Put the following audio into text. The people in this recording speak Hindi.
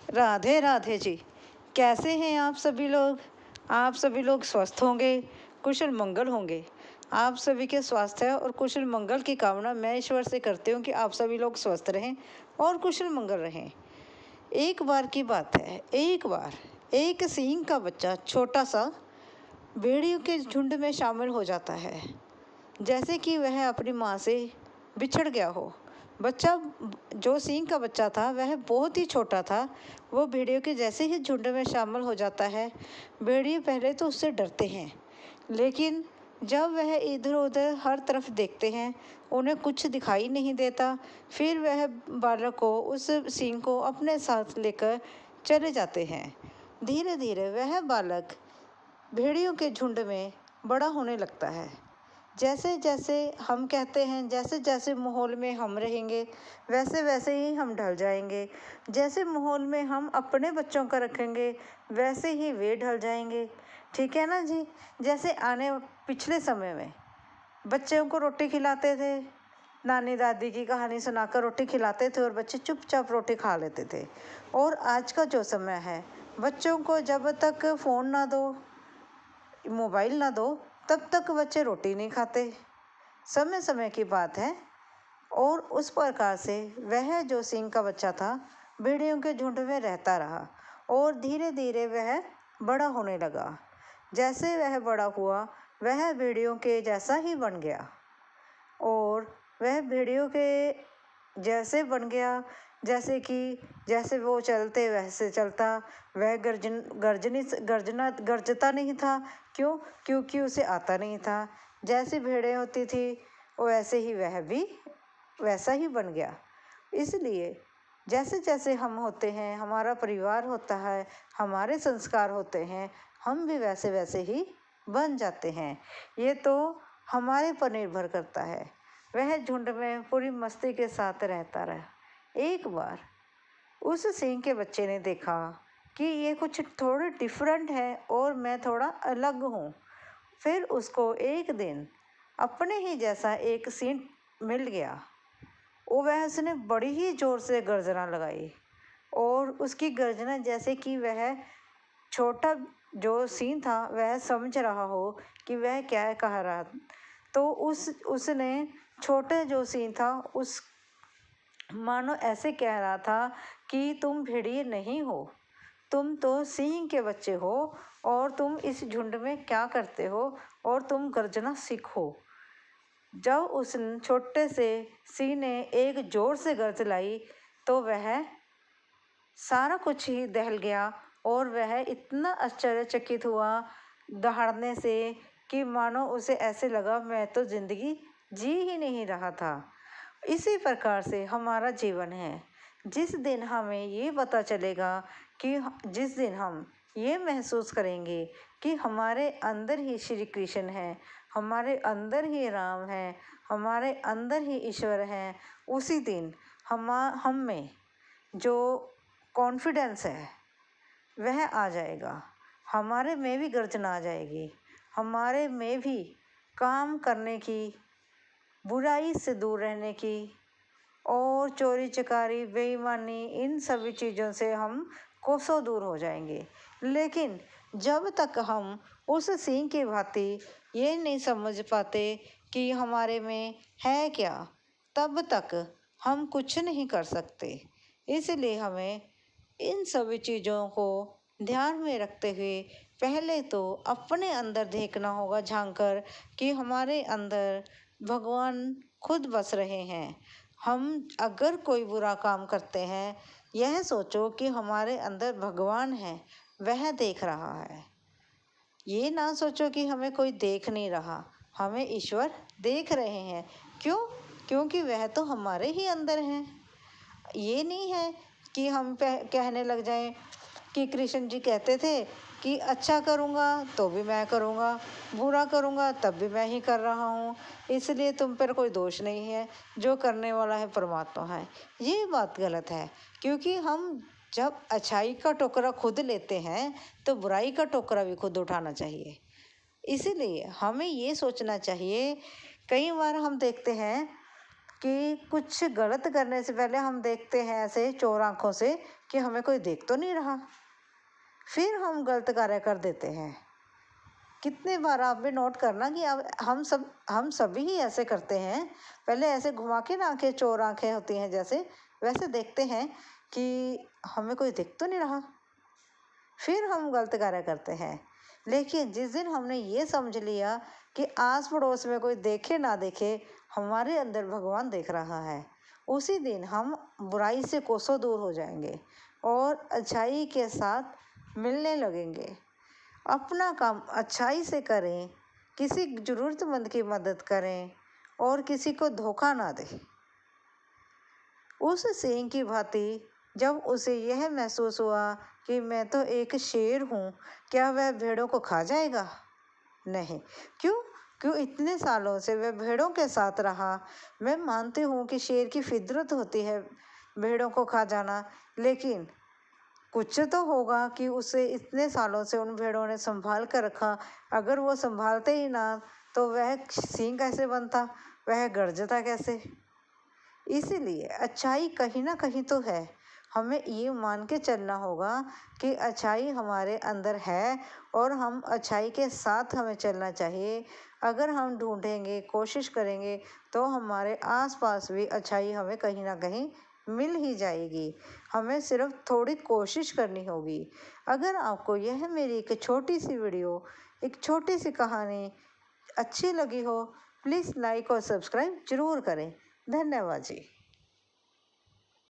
राधे राधे जी। कैसे हैं आप सभी लोग? आप सभी लोग स्वस्थ होंगे, कुशल मंगल होंगे। आप सभी के स्वास्थ्य और कुशल मंगल की कामना मैं ईश्वर से करती हूँ कि आप सभी लोग स्वस्थ रहें और कुशल मंगल रहें। एक बार की बात है, एक बार एक सींग का बच्चा छोटा सा भेड़ियों के झुंड में शामिल हो जाता है, जैसे कि वह अपनी माँ से बिछड़ गया हो। बच्चा, जो सींग का बच्चा था, वह बहुत ही छोटा था। वो भेड़ियों के जैसे ही झुंड में शामिल हो जाता है, भेड़िए पहले तो उससे डरते हैं, लेकिन जब वह इधर उधर हर तरफ देखते हैं, उन्हें कुछ दिखाई नहीं देता। फिर वह बालक को, उस सींग को अपने साथ लेकर चले जाते हैं। धीरे धीरे वह बालक भेड़ियों के झुंड में बड़ा होने लगता है। जैसे जैसे हम कहते हैं, जैसे जैसे माहौल में हम रहेंगे, वैसे वैसे ही हम ढल जाएंगे। जैसे माहौल में हम अपने बच्चों का रखेंगे, वैसे ही वे ढल जाएंगे। ठीक है ना जी? जैसे पिछले समय में बच्चों को रोटी खिलाते थे, नानी दादी की कहानी सुनाकर रोटी खिलाते थे और बच्चे चुपचाप रोटी खा लेते थे। और आज का जो समय है, बच्चों को जब तक फ़ोन ना दो, मोबाइल ना दो, तब तक बच्चे रोटी नहीं खाते। समय समय की बात है। और उस प्रकार से वह जो सींग का बच्चा था, भेड़ियों के झुंड में रहता रहा और धीरे धीरे वह बड़ा होने लगा। जैसे वह बड़ा हुआ, वह भेड़ियों के जैसा ही बन गया और वह भेड़ियों के जैसे बन गया। जैसे वो चलते वैसे चलता। वह गरजता नहीं था। क्यों? क्योंकि उसे आता नहीं था। जैसी भेड़ें होती थी, वैसे ही वह भी वैसा ही बन गया। इसलिए जैसे जैसे हम होते हैं, हमारा परिवार होता है, हमारे संस्कार होते हैं, हम भी वैसे वैसे ही बन जाते हैं। ये तो हमारे पर निर्भर करता है। वह झुंड में पूरी मस्ती के साथ रहता रहा। एक बार उस सिंह के बच्चे ने देखा कि ये कुछ थोड़ा डिफरेंट है और मैं थोड़ा अलग हूँ। फिर उसको एक दिन अपने ही जैसा एक सिंह मिल गया। उसने बड़ी ही ज़ोर से गर्जना लगाई और उसकी गर्जना जैसे कि वह छोटा जो सिंह था, वह समझ रहा हो कि वह क्या कह रहा। तो उसने छोटे जो सिंह था, उस मानो ऐसे कह रहा था कि तुम भेड़िए नहीं हो, तुम तो सिंह के बच्चे हो और तुम इस झुंड में क्या करते हो और तुम गर्जना सीखो। जब उस छोटे से सिंह ने एक जोर से गर्ज लाई, तो वह सारा कुछ ही दहल गया और वह इतना आश्चर्यचकित हुआ दहाड़ने से कि मानो उसे ऐसे लगा मैं तो ज़िंदगी जी ही नहीं रहा था। इसी प्रकार से हमारा जीवन है। जिस दिन हमें ये पता चलेगा कि जिस दिन हम ये महसूस करेंगे कि हमारे अंदर ही श्री कृष्ण है, हमारे अंदर ही राम है, हमारे अंदर ही ईश्वर है, उसी दिन हम में जो कॉन्फिडेंस है वह आ जाएगा। हमारे में भी गर्जना आ जाएगी, हमारे में भी काम करने की, बुराई से दूर रहने की और चोरी चकारी बेईमानी, इन सभी चीज़ों से हम कोसों दूर हो जाएंगे। लेकिन जब तक हम उस सिंह की भांति ये नहीं समझ पाते कि हमारे में है क्या, तब तक हम कुछ नहीं कर सकते। इसलिए हमें इन सभी चीज़ों को ध्यान में रखते हुए पहले तो अपने अंदर देखना होगा, झांक कर, कि हमारे अंदर भगवान खुद बस रहे हैं। हम अगर कोई बुरा काम करते हैं, यह सोचो कि हमारे अंदर भगवान है, वह देख रहा है। ये ना सोचो कि हमें कोई देख नहीं रहा, हमें ईश्वर देख रहे हैं। क्यों? क्योंकि वह तो हमारे ही अंदर हैं। ये नहीं है कि हम कहने लग जाएं कि कृष्ण जी कहते थे कि अच्छा करूँगा तो भी मैं करूँगा, बुरा करूँगा तब भी मैं ही कर रहा हूँ, इसलिए तुम पर कोई दोष नहीं है, जो करने वाला है परमात्मा है। ये बात गलत है, क्योंकि हम जब अच्छाई का टोकरा खुद लेते हैं तो बुराई का टोकरा भी खुद उठाना चाहिए। इसीलिए हमें ये सोचना चाहिए। कई बार हम देखते हैं कि कुछ गलत करने से पहले हम देखते हैं ऐसे चोर आँखों से कि हमें कोई देख तो नहीं रहा, फिर हम गलत कार्य कर देते हैं। कितने बार आप भी नोट करना कि अब हम सभी ही ऐसे करते हैं। पहले ऐसे घुमा के ना आँखें, चोर आँखें होती हैं जैसे, वैसे देखते हैं कि हमें कोई देख तो नहीं रहा, फिर हम गलत कार्य करते हैं। लेकिन जिस दिन हमने ये समझ लिया कि आस पड़ोस में कोई देखे ना देखे, हमारे अंदर भगवान देख रहा है, उसी दिन हम बुराई से कोसों दूर हो जाएंगे और अच्छाई के साथ मिलने लगेंगे। अपना काम अच्छाई से करें, किसी ज़रूरतमंद की मदद करें और किसी को धोखा ना दें। उस सिंह की भांति जब उसे यह महसूस हुआ कि मैं तो एक शेर हूँ, क्या वह भेड़ों को खा जाएगा? नहीं। क्यों इतने सालों से वह भेड़ों के साथ रहा। मैं मानती हूँ कि शेर की फितरत होती है भेड़ों को खा जाना, लेकिन कुछ तो होगा कि उसे इतने सालों से उन भेड़ों ने संभाल कर रखा। अगर वो संभालते ही ना तो वह सिंह कैसे बनता, वह गरजता कैसे? इसीलिए अच्छाई कहीं ना कहीं तो है। हमें ये मान के चलना होगा कि अच्छाई हमारे अंदर है और हम अच्छाई के साथ हमें चलना चाहिए। अगर हम ढूंढेंगे, कोशिश करेंगे तो हमारे आसपास भी अच्छाई हमें कहीं ना कहीं मिल ही जाएगी। हमें सिर्फ थोड़ी कोशिश करनी होगी। अगर आपको यह मेरी एक छोटी सी वीडियो, एक छोटी सी कहानी अच्छी लगी हो, प्लीज़ लाइक और सब्सक्राइब ज़रूर करें। धन्यवाद जी।